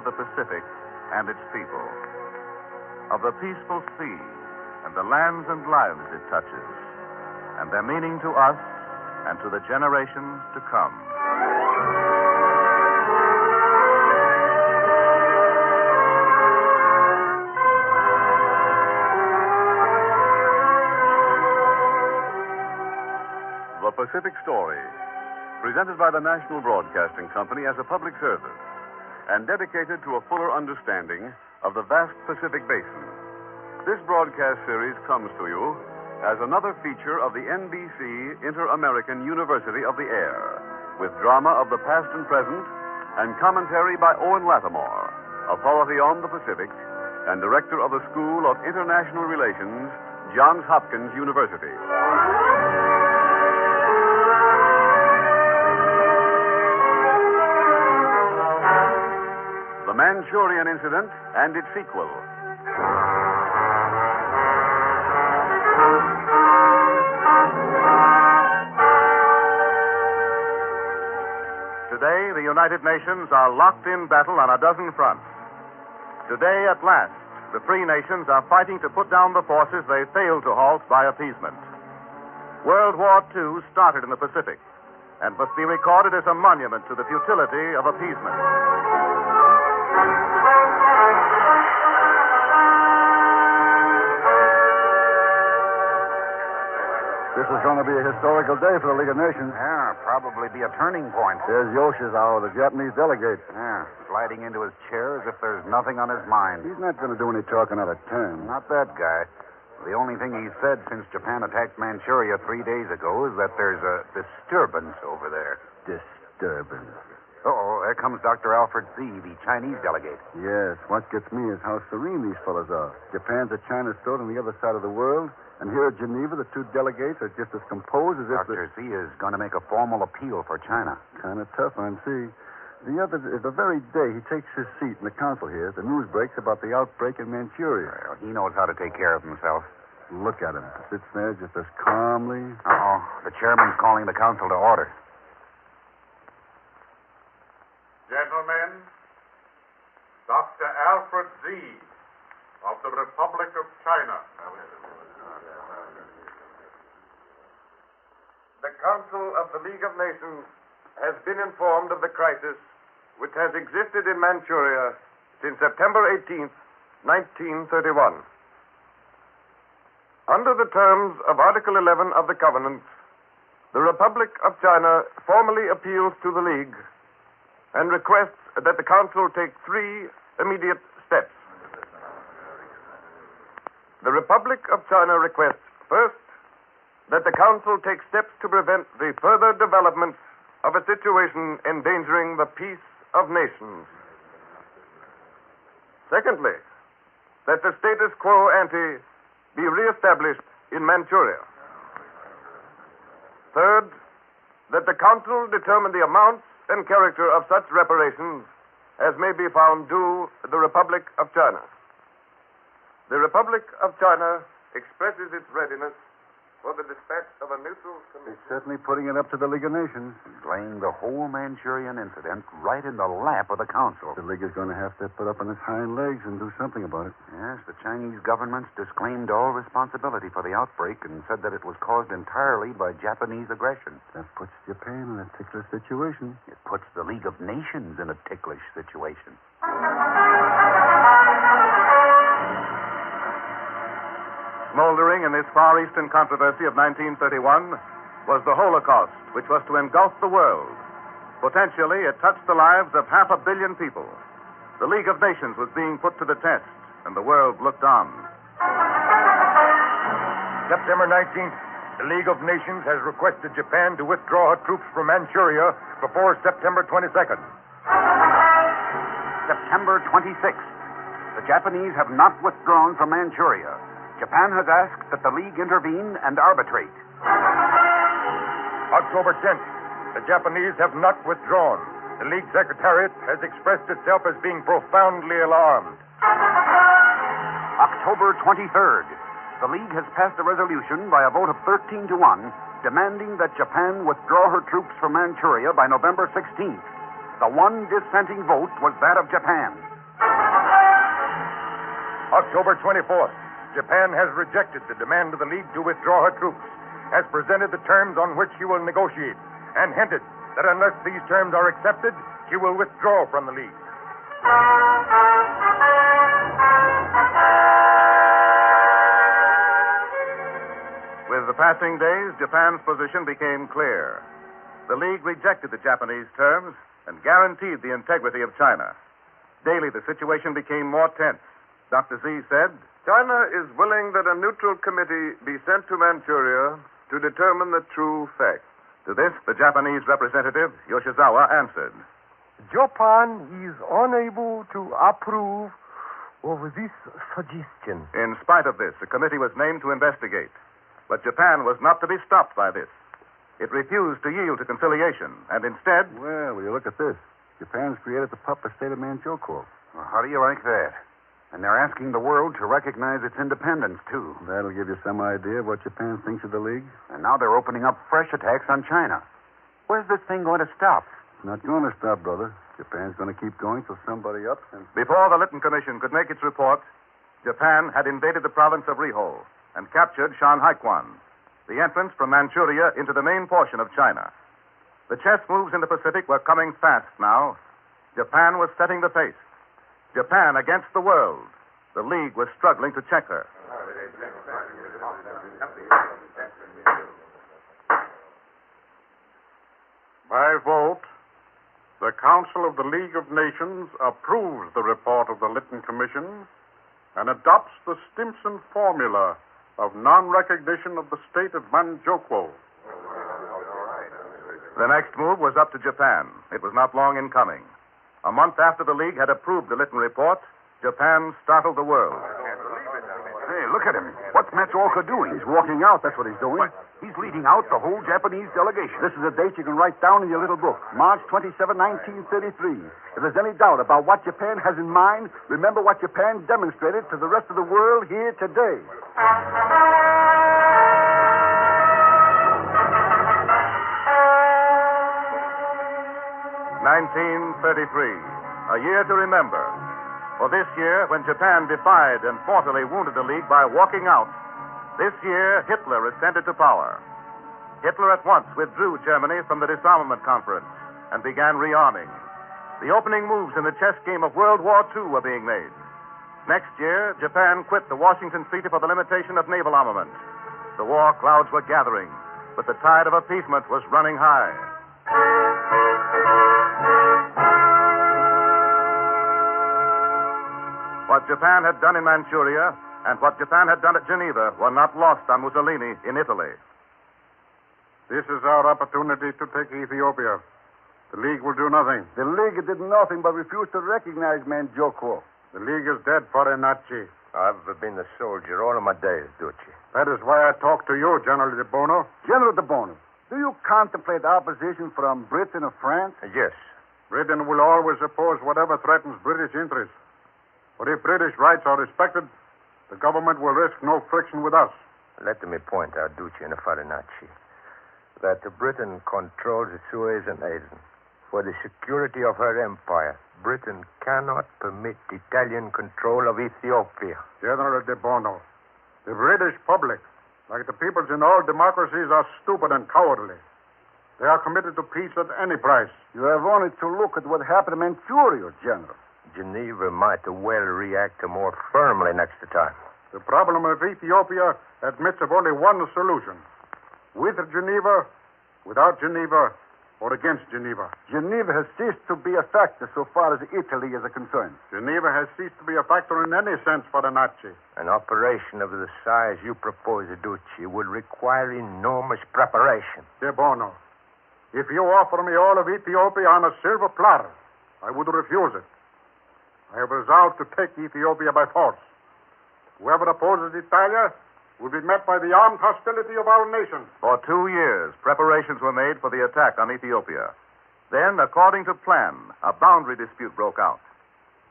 of the Pacific and its people, of the peaceful sea and the lands and lives it touches, and their meaning to us and to the generations to come. The Pacific Story, presented by the National Broadcasting Company as a public service and dedicated to a fuller understanding of the vast Pacific Basin. This broadcast series comes to you as another feature of the NBC Inter-American University of the Air, with drama of the past and present and commentary by Owen Lattimore, authority on the Pacific and director of the School of International Relations, Johns Hopkins University. The Manchurian Incident and its sequel. Today, the United Nations are locked in battle on a dozen fronts. Today, at last, the free nations are fighting to put down the forces they failed to halt by appeasement. World War II started in the Pacific and must be recorded as a monument to the futility of appeasement. This is going to be a historical day for the League of Nations. Yeah, probably be a turning point. There's Yoshizawa, the Japanese delegate. Yeah, sliding into his chair as if there's nothing on his mind. He's not going to do any talking out of turn. Not that guy. The only thing he's said since Japan attacked Manchuria 3 days ago is that there's a disturbance over there. Disturbance. Oh, there comes Dr. Alfred Z., the Chinese delegate. Yes, what gets me is how serene these fellas are. Japan's at China's throat on the other side of the world, and here at Geneva, the two delegates are just as composed as if... Dr. Z is going to make a formal appeal for China. Kind of tough on Z. The very day he takes his seat in the council here, the news breaks about the outbreak in Manchuria. Well, he knows how to take care of himself. Look at him. Sits there just as calmly. Uh-oh. The chairman's calling the council to order. Gentlemen, Dr. Alfred Z. of the Republic of China. The Council of the League of Nations has been informed of the crisis which has existed in Manchuria since September 18th, 1931. Under the terms of Article 11 of the Covenant, the Republic of China formally appeals to the League and requests that the Council take 3 immediate steps. The Republic of China requests, first, that the Council take steps to prevent the further development of a situation endangering the peace of nations. Secondly, that the status quo ante be reestablished in Manchuria. Third, that the Council determine the amounts and character of such reparations as may be found due the Republic of China. The Republic of China expresses its readiness for the dispatch of a neutral commission. He's certainly putting it up to the League of Nations. He's laying the whole Manchurian incident right in the lap of the council. The League is going to have to put up on its hind legs and do something about it. Yes, the Chinese government's disclaimed all responsibility for the outbreak and said that it was caused entirely by Japanese aggression. That puts Japan in a ticklish situation. It puts the League of Nations in a ticklish situation. Smoldering in this Far Eastern controversy of 1931 was the Holocaust, which was to engulf the world. Potentially, it touched the lives of 500 million people. The League of Nations was being put to the test, and the world looked on. September 19th, the League of Nations has requested Japan to withdraw her troops from Manchuria before September 22nd. September 26th. The Japanese have not withdrawn from Manchuria. Japan has asked that the League intervene and arbitrate. October 10th. The Japanese have not withdrawn. The League Secretariat has expressed itself as being profoundly alarmed. October 23rd. The League has passed a resolution by a vote of 13 to 1 demanding that Japan withdraw her troops from Manchuria by November 16th. The one dissenting vote was that of Japan. October 24th. Japan has rejected the demand of the League to withdraw her troops, has presented the terms on which she will negotiate, and hinted that unless these terms are accepted, she will withdraw from the League. With the passing days, Japan's position became clear. The League rejected the Japanese terms and guaranteed the integrity of China. Daily, the situation became more tense. Dr. Z said, China is willing that a neutral committee be sent to Manchuria to determine the true facts. To this, the Japanese representative, Yoshizawa, answered, Japan is unable to approve of this suggestion. In spite of this, a committee was named to investigate. But Japan was not to be stopped by this. It refused to yield to conciliation, and instead... Well, will you look at this? Japan's created the puppet state of Manchukuo. Well, how do you like that? And they're asking the world to recognize its independence, too. That'll give you some idea of what Japan thinks of the League. And now they're opening up fresh attacks on China. Where's this thing going to stop? It's not going to stop, brother. Japan's going to keep going till somebody ups and... Before the Lytton Commission could make its report, Japan had invaded the province of Rihol and captured Shanhaikwan, the entrance from Manchuria into the main portion of China. The chess moves in the Pacific were coming fast now. Japan was setting the pace. Japan against the world. The League was struggling to check her. By vote, the Council of the League of Nations approves the report of the Lytton Commission and adopts the Stimson formula of non-recognition of the state of Manchukuo. The next move was up to Japan. It was not long in coming. A month after the League had approved the Lytton report, Japan startled the world. Hey, look at him. What's Matsuoka doing? He's walking out, that's what he's doing. What? He's leading out the whole Japanese delegation. This is a date you can write down in your little book. March 27, 1933. If there's any doubt about what Japan has in mind, remember what Japan demonstrated to the rest of the world here today. 1933, a year to remember. For this year, when Japan defied and mortally wounded the League by walking out, this year Hitler ascended to power. Hitler at once withdrew Germany from the disarmament conference and began rearming. The opening moves in the chess game of World War II were being made. Next year, Japan quit the Washington Treaty for the limitation of naval armament. The war clouds were gathering, but the tide of appeasement was running high. What Japan had done in Manchuria and what Japan had done at Geneva were not lost on Mussolini in Italy. This is our opportunity to take Ethiopia. The League will do nothing. The League did nothing but refuse to recognize Manchukuo. The League is dead for a Nazi. I've been a soldier all of my days, Ducci. That is why I talk to you, General de Bono. General de Bono, do you contemplate opposition from Britain or France? Yes. Britain will always oppose whatever threatens British interests. But if British rights are respected, the government will risk no friction with us. Let me point out, Ducci and Farinacci, that Britain controls the Suez and Aden. For the security of her empire, Britain cannot permit Italian control of Ethiopia. General de Bono, the British public, like the peoples in all democracies, are stupid and cowardly. They are committed to peace at any price. You have only to look at what happened in Manchuria, General. Geneva might well react more firmly next time. The problem of Ethiopia admits of only one solution. With Geneva, without Geneva, or against Geneva. Geneva has ceased to be a factor so far as Italy is concerned. Geneva has ceased to be a factor in any sense for the Nazi. An operation of the size you propose, Ducci, would require enormous preparation. De Bono, if you offer me all of Ethiopia on a silver platter, I would refuse it. I have resolved to take Ethiopia by force. Whoever opposes Italia will be met by the armed hostility of our nation. For 2 years, preparations were made for the attack on Ethiopia. Then, according to plan, a boundary dispute broke out.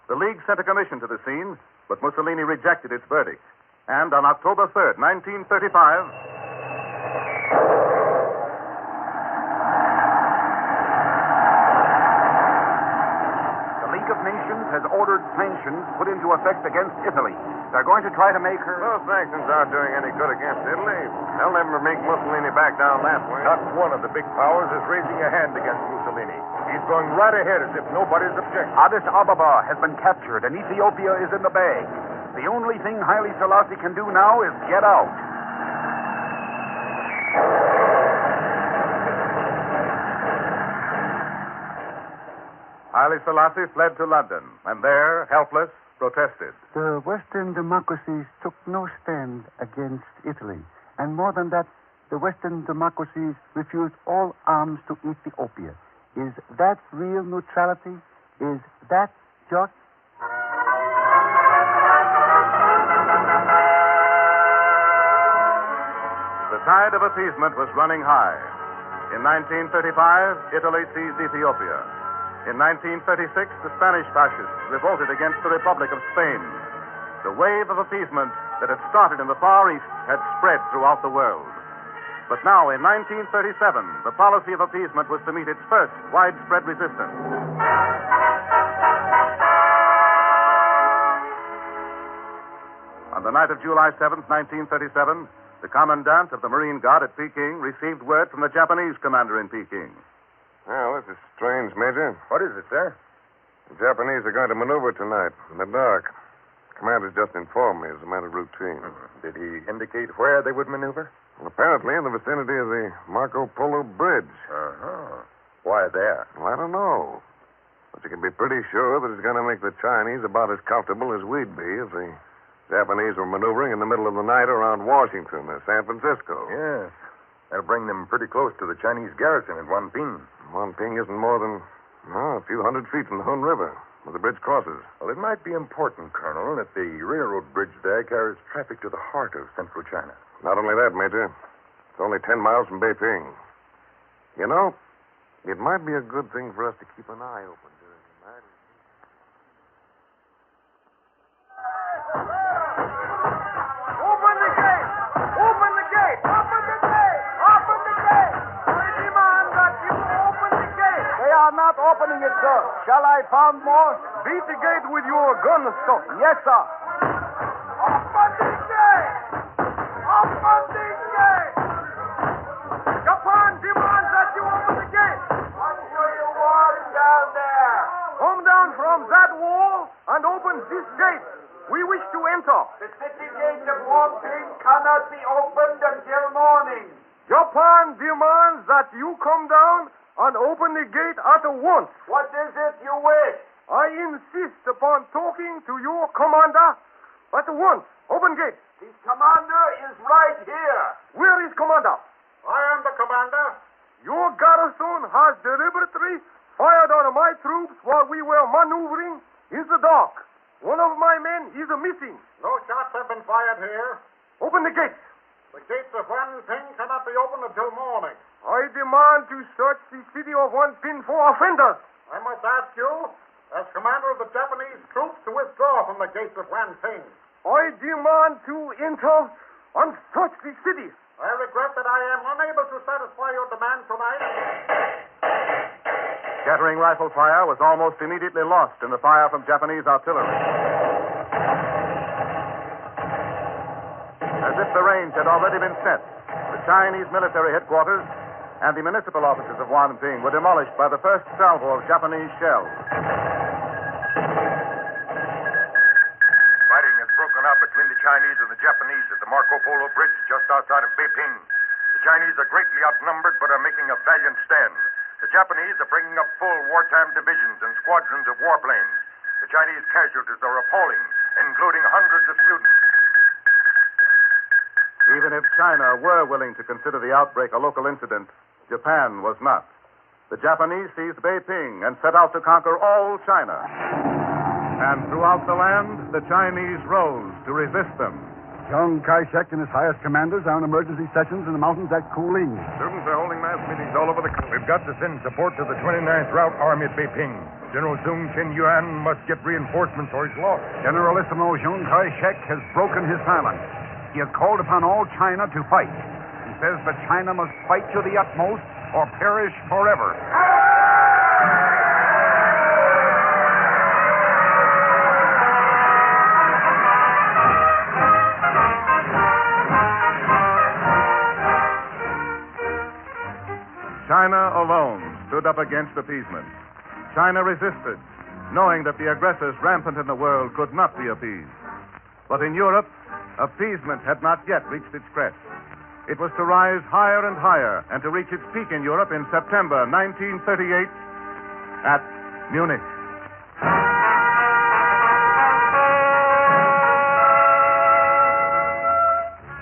The League sent a commission to the scene, but Mussolini rejected its verdict. And on October 3rd, 1935... The League of Nations has ordered sanctions put into effect against Italy. They're going to try to make her... Those sanctions aren't doing any good against Italy. They'll never make Mussolini back down that way. Not one of the big powers is raising a hand against Mussolini. He's going right ahead as if nobody's objecting. Addis Ababa has been captured and Ethiopia is in the bag. The only thing Haile Selassie can do now is get out. Haile Selassie fled to London, and there, helpless, protested. The Western democracies took no stand against Italy. And more than that, the Western democracies refused all arms to Ethiopia. Is that real neutrality? Is that just? The tide of appeasement was running high. In 1935, Italy seized Ethiopia. In 1936, the Spanish fascists revolted against the Republic of Spain. The wave of appeasement that had started in the Far East had spread throughout the world. But now, in 1937, the policy of appeasement was to meet its first widespread resistance. On the night of July 7th, 1937, the commandant of the Marine Guard at Peking received word from the Japanese commander in Peking. Well, this is strange, Major. What is it, sir? The Japanese are going to maneuver tonight in the dark. The commander's just informed me as a matter of routine. Did he indicate where they would maneuver? Well, apparently in the vicinity of the Marco Polo Bridge. Uh-huh. Why there? Well, I don't know. But you can be pretty sure that it's going to make the Chinese about as comfortable as we'd be if the Japanese were maneuvering in the middle of the night around Washington or San Francisco. Yes. That'll bring them pretty close to the Chinese garrison at Wanping. Wanping isn't more than a few hundred feet from the Hun River, where the bridge crosses. Well, it might be important, Colonel, that the railroad bridge there carries traffic to the heart of central China. Not only that, Major. It's only 10 miles from Beiping. You know, it might be a good thing for us to keep an eye open during the night. Open the gate! Open the gate! Open the gate! Open the gate! I demand that you open the gate! They are not opening it, sir. Shall I pound more? Beat the gate with your gun stock. Yes, sir. Open the gate! Open the gate! Japan demands that you open the gate! What do you want down there? Come down from that wall and open this gate. We wish to enter. The city gate of Wanping cannot be opened until morning. Japan demands that you come down and open the gate at once. What is it you wish? I insist upon talking to your commander at once. Open gate. The commander is right here. Where is commander? I am the commander. Your garrison has deliberately fired on my troops while we were maneuvering in the dark. One of my men is missing. No shots have been fired here. Open the gates. The gates of Wanping cannot be opened until morning. I demand to search the city of Wanping for offenders. I must ask you, as commander of the Japanese troops, to withdraw from the gates of Wanping. I demand to enter and search the city. I regret that I am unable to satisfy your demand tonight. Scattering rifle fire was almost immediately lost in the fire from Japanese artillery. As if the range had already been set, the Chinese military headquarters and the municipal offices of Wanping were demolished by the first salvo of Japanese shells. Fighting has broken out between the Chinese and the Japanese at the Marco Polo Bridge just outside of Beiping. The Chinese are greatly outnumbered but are making a valiant stand. The Japanese are bringing up full wartime divisions and squadrons of warplanes. The Chinese casualties are appalling, including hundreds of students. Even if China were willing to consider the outbreak a local incident, Japan was not. The Japanese seized Beiping and set out to conquer all China. And throughout the land, the Chinese rose to resist them. Chiang Kai-shek and his highest commanders are in emergency sessions in the mountains at Kuling. Students are holding mass meetings all over the country. We've got to send support to the 29th Route Army at Beiping. General Zhong Chen-yuan must get reinforcements or he's lost. Generalissimo Chiang Kai-shek has broken his silence. He has called upon all China to fight. He says that China must fight to the utmost or perish forever. China alone stood up against appeasement. China resisted, knowing that the aggressors rampant in the world could not be appeased. But in Europe, appeasement had not yet reached its crest. It was to rise higher and higher and to reach its peak in Europe in September 1938 at Munich.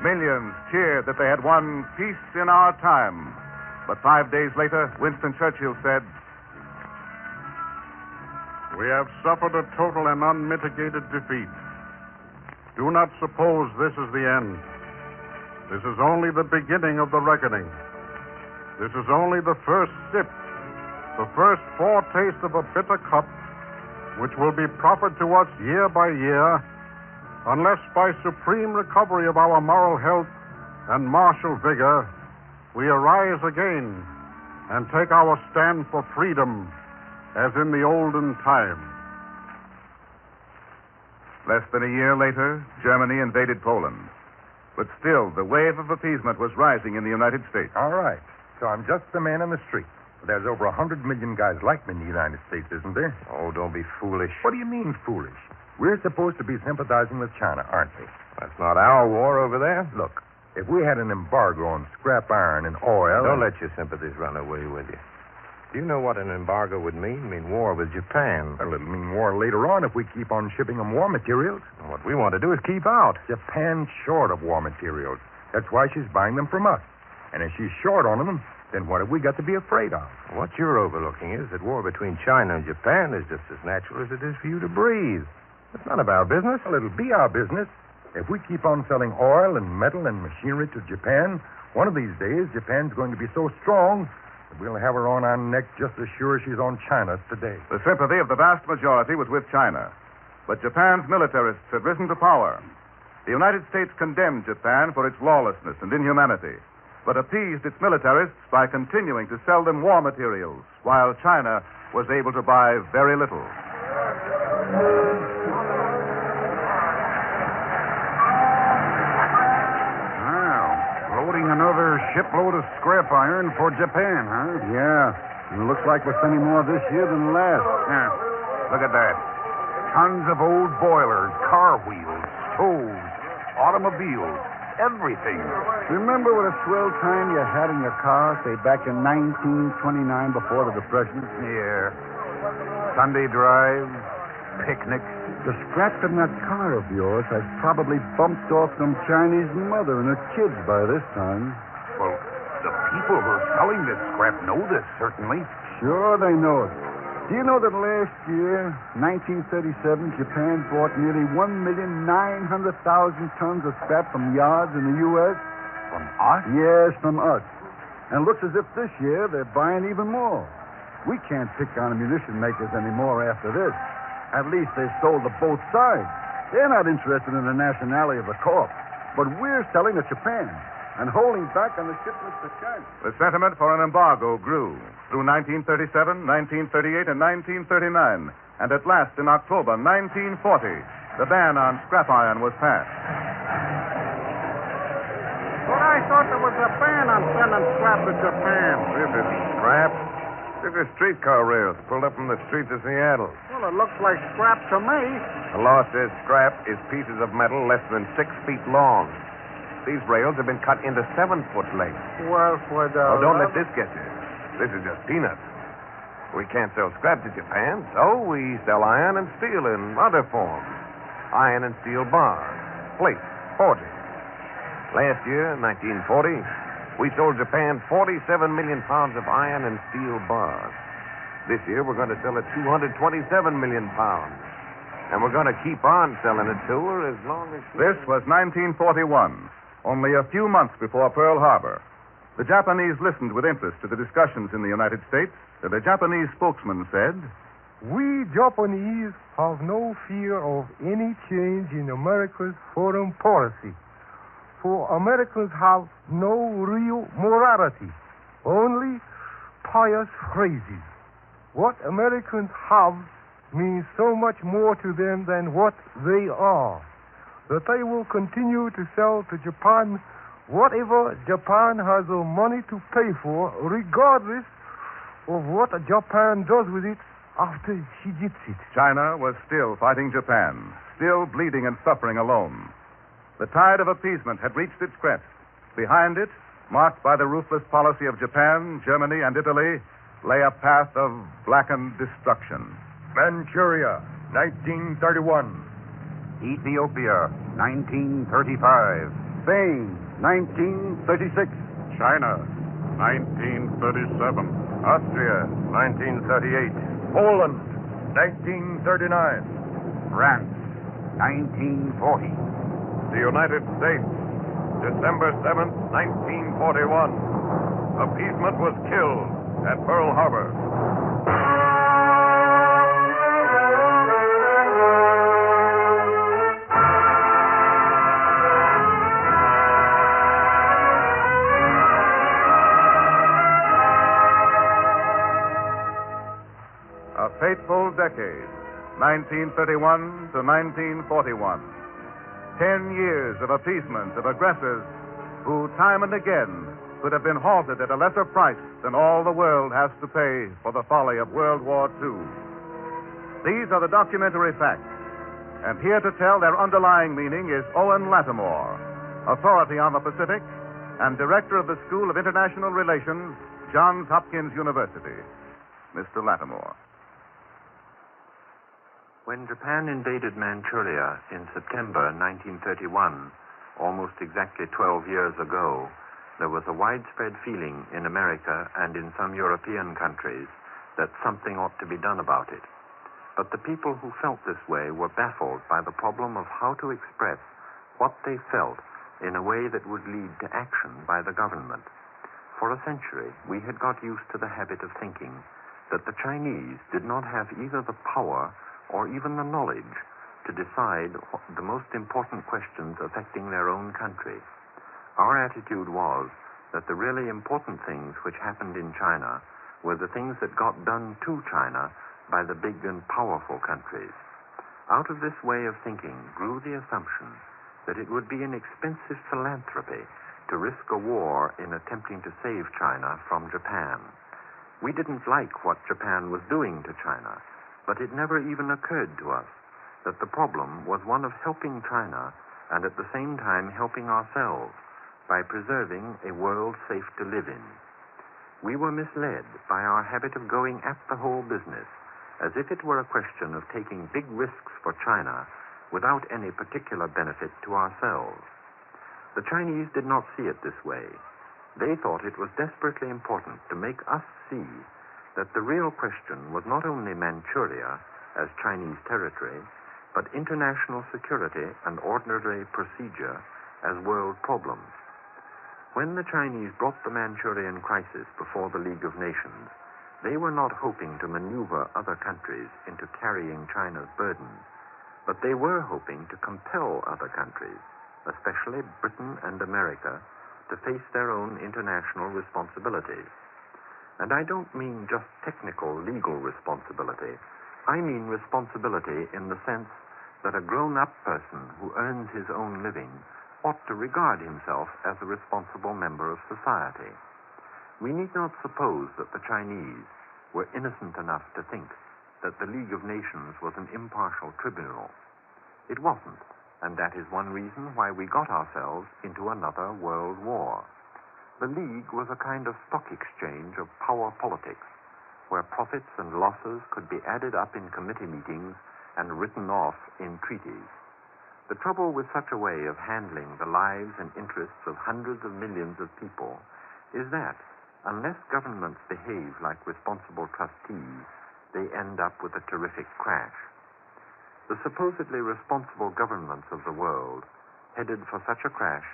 Millions cheered that they had won peace in our time. But 5 days later, Winston Churchill said, We have suffered a total and unmitigated defeat. Do not suppose this is the end. This is only the beginning of the reckoning. This is only the first sip, the first foretaste of a bitter cup, which will be proffered to us year by year, unless by supreme recovery of our moral health and martial vigor, we arise again and take our stand for freedom as in the olden time. Less than a year later, Germany invaded Poland. But still, the wave of appeasement was rising in the United States. All right. So I'm just the man on the street. There's over 100 million guys like me in the United States, isn't there? Oh, don't be foolish. What do you mean, foolish? We're supposed to be sympathizing with China, aren't we? That's not our war over there. Look, if we had an embargo on scrap iron and oil... Don't let your sympathies run away with you. Do you know what an embargo would mean? It mean war with Japan. Well, it'll mean war later on if we keep on shipping them war materials. And what we want to do is keep out. Japan's short of war materials. That's why she's buying them from us. And if she's short on them, then what have we got to be afraid of? What you're overlooking is that war between China and Japan is just as natural as it is for you to breathe. It's none of our business. Well, it'll be our business. If we keep on selling oil and metal and machinery to Japan, one of these days Japan's going to be so strong that we'll have her on our neck just as sure as she's on China's today. The sympathy of the vast majority was with China. But Japan's militarists had risen to power. The United States condemned Japan for its lawlessness and inhumanity, but appeased its militarists by continuing to sell them war materials, while China was able to buy very little. Loading another shipload of scrap iron for Japan, huh? Yeah. It looks like we're sending more this year than last. Yeah. Look at that. Tons of old boilers, car wheels, stoves, automobiles, everything. Remember what a swell time you had in your car, say, back in 1929 before the Depression? Yeah. Sunday drives, picnics. The scrap in that car of yours has probably bumped off some Chinese mother and her kids by this time. Well, the people who are selling this scrap know this, certainly. Sure, they know it. Do you know that last year, 1937, Japan bought nearly 1,900,000 tons of scrap from yards in the U.S.? From us? Yes, from us. And looks as if this year they're buying even more. We can't pick on ammunition makers anymore after this. At least they've sold to both sides. They're not interested in the nationality of the corp. But we're selling to Japan and holding back on the shipments to China. The sentiment for an embargo grew through 1937, 1938, and 1939. And at last, in October 1940, the ban on scrap iron was passed. But I thought there was a ban on sending scrap to Japan. This is scrap. This is streetcar rails pulled up from the streets of Seattle. Well, it looks like scrap to me. The law says scrap is pieces of metal less than 6 feet long. These rails have been cut into 7-foot lengths. Well, for the... Oh, don't let this get you. This is just peanuts. We can't sell scrap to Japan, so we sell iron and steel in other forms. Iron and steel bars, plates, forgings. Last year, 1940... we sold Japan 47 million pounds of iron and steel bars. This year, we're going to sell it 227 million pounds. And we're going to keep on selling it to her as long as... This was 1941, only a few months before Pearl Harbor. The Japanese listened with interest to the discussions in the United States, and the Japanese spokesman said, We Japanese have no fear of any change in America's foreign policy. For Americans have no real morality, only pious phrases. What Americans have means so much more to them than what they are, that they will continue to sell to Japan whatever Japan has the money to pay for, regardless of what Japan does with it after she gets it. China was still fighting Japan, still bleeding and suffering alone. The tide of appeasement had reached its crest. Behind it, marked by the ruthless policy of Japan, Germany, and Italy, lay a path of blackened destruction. Manchuria, 1931. Ethiopia, 1935. Spain, 1936. China, 1937. Austria, 1938. Poland, 1939. France, 1940. The United States, December 7th, 1941. Appeasement was killed at Pearl Harbor. A fateful decade, 1931 to 1941. 10 years of appeasement of aggressors who, time and again, could have been halted at a lesser price than all the world has to pay for the folly of World War II. These are the documentary facts, and here to tell their underlying meaning is Owen Lattimore, authority on the Pacific and director of the School of International Relations, Johns Hopkins University. Mr. Lattimore. When Japan invaded Manchuria in September 1931, almost exactly 12 years ago, there was a widespread feeling in America and in some European countries that something ought to be done about it. But the people who felt this way were baffled by the problem of how to express what they felt in a way that would lead to action by the government. For a century, we had got used to the habit of thinking that the Chinese did not have either the power or even the knowledge to decide the most important questions affecting their own country. Our attitude was that the really important things which happened in China were the things that got done to China by the big and powerful countries. Out of this way of thinking grew the assumption that it would be an expensive philanthropy to risk a war in attempting to save China from Japan. We didn't like what Japan was doing to China, but it never even occurred to us that the problem was one of helping China and at the same time helping ourselves by preserving a world safe to live in. We were misled by our habit of going at the whole business as if it were a question of taking big risks for China without any particular benefit to ourselves. The Chinese did not see it this way. They thought it was desperately important to make us see that the real question was not only Manchuria as Chinese territory, but international security and ordinary procedure as world problems. When the Chinese brought the Manchurian crisis before the League of Nations, they were not hoping to maneuver other countries into carrying China's burden, but they were hoping to compel other countries, especially Britain and America, to face their own international responsibilities. And I don't mean just technical legal responsibility. I mean responsibility in the sense that a grown-up person who earns his own living ought to regard himself as a responsible member of society. We need not suppose that the Chinese were innocent enough to think that the League of Nations was an impartial tribunal. It wasn't, and that is one reason why we got ourselves into another world war. The League was a kind of stock exchange of power politics, where profits and losses could be added up in committee meetings and written off in treaties. The trouble with such a way of handling the lives and interests of hundreds of millions of people is that, unless governments behave like responsible trustees, they end up with a terrific crash. The supposedly responsible governments of the world headed for such a crash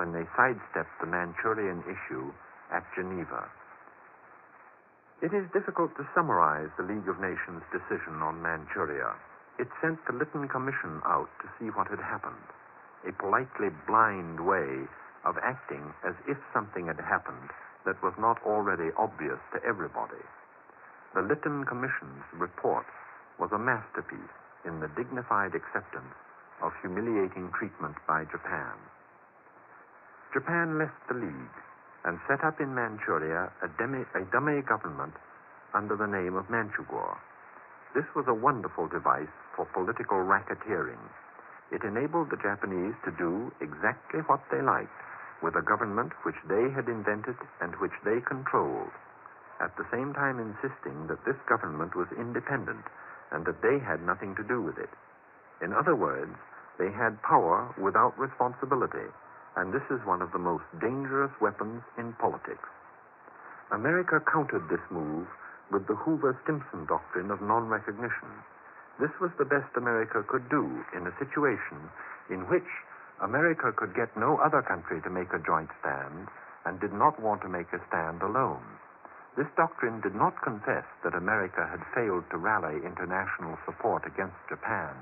when they sidestepped the Manchurian issue at Geneva. It is difficult to summarize the League of Nations' decision on Manchuria. It sent the Lytton Commission out to see what had happened, a politely blind way of acting as if something had happened that was not already obvious to everybody. The Lytton Commission's report was a masterpiece in the dignified acceptance of humiliating treatment by Japan. Japan left the League and set up in Manchuria a dummy government under the name of Manchukuo. This was a wonderful device for political racketeering. It enabled the Japanese to do exactly what they liked with a government which they had invented and which they controlled, at the same time insisting that this government was independent and that they had nothing to do with it. In other words, they had power without responsibility, and this is one of the most dangerous weapons in politics. America countered this move with the Hoover-Stimson doctrine of non-recognition. This was the best America could do in a situation in which America could get no other country to make a joint stand and did not want to make a stand alone. This doctrine did not confess that America had failed to rally international support against Japan,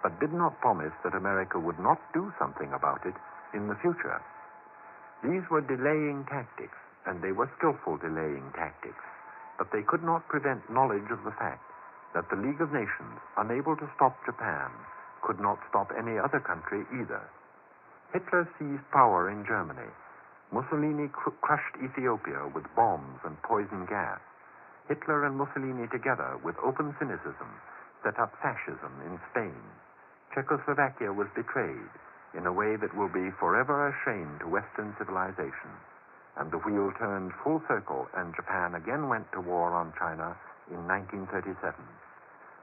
but did not promise that America would not do something about it in the future. These were delaying tactics, and they were skillful delaying tactics, but they could not prevent knowledge of the fact that the League of Nations, unable to stop Japan, could not stop any other country either. Hitler seized power in Germany. Mussolini crushed Ethiopia with bombs and poison gas. Hitler and Mussolini together, with open cynicism, set up fascism in Spain. Czechoslovakia was betrayed in a way that will be forever a shame to Western civilization. And the wheel turned full circle, and Japan again went to war on China in 1937.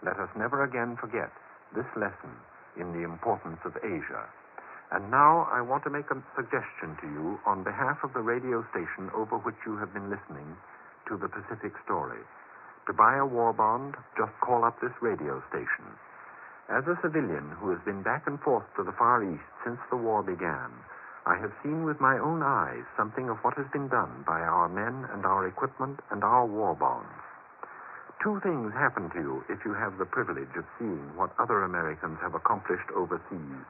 Let us never again forget this lesson in the importance of Asia. And now I want to make a suggestion to you on behalf of the radio station over which you have been listening to the Pacific Story. To buy a war bond, just call up this radio station. As a civilian who has been back and forth to the Far East since the war began, I have seen with my own eyes something of what has been done by our men and our equipment and our war bonds. Two things happen to you if you have the privilege of seeing what other Americans have accomplished overseas.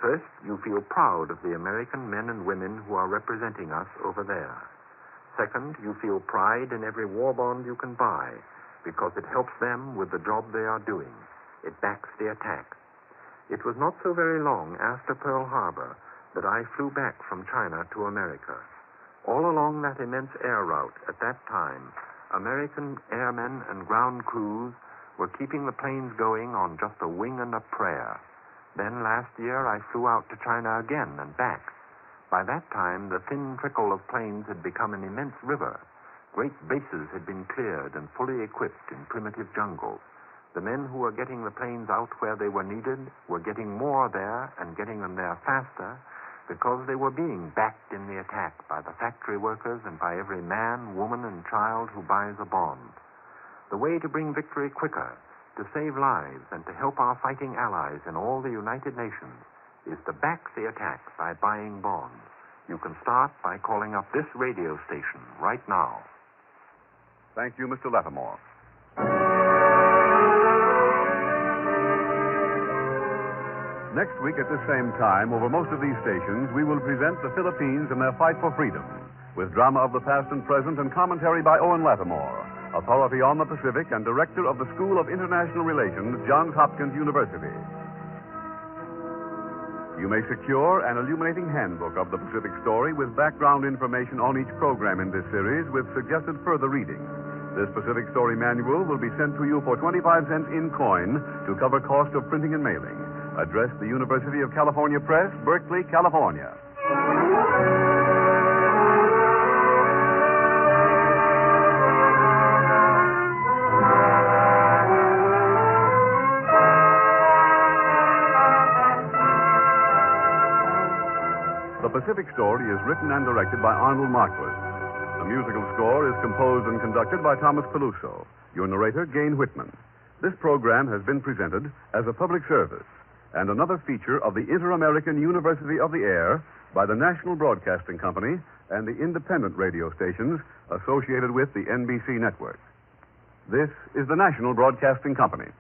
First, you feel proud of the American men and women who are representing us over there. Second, you feel pride in every war bond you can buy because it helps them with the job they are doing. It backs the attack. It was not so very long after Pearl Harbor that I flew back from China to America. All along that immense air route at that time, American airmen and ground crews were keeping the planes going on just a wing and a prayer. Then last year I flew out to China again and back. By that time, the thin trickle of planes had become an immense river. Great bases had been cleared and fully equipped in primitive jungles. The men who were getting the planes out where they were needed were getting more there and getting them there faster because they were being backed in the attack by the factory workers and by every man, woman, and child who buys a bond. The way to bring victory quicker, to save lives, and to help our fighting allies in all the United Nations is to back the attack by buying bonds. You can start by calling up this radio station right now. Thank you, Mr. Lattimore. Next week at the same time, over most of these stations, we will present the Philippines and their fight for freedom, with drama of the past and present and commentary by Owen Lattimore, authority on the Pacific and director of the School of International Relations, Johns Hopkins University. You may secure an illuminating handbook of the Pacific Story with background information on each program in this series with suggested further reading. This Pacific Story manual will be sent to you for 25 cents in coin to cover cost of printing and mailing. Address the University of California Press, Berkeley, California. The Pacific Story is written and directed by Arnold Marquis. The musical score is composed and conducted by Thomas Peluso. Your narrator, Gayne Whitman. This program has been presented as a public service and another feature of the Inter-American University of the Air by the National Broadcasting Company and the independent radio stations associated with the NBC network. This is the National Broadcasting Company.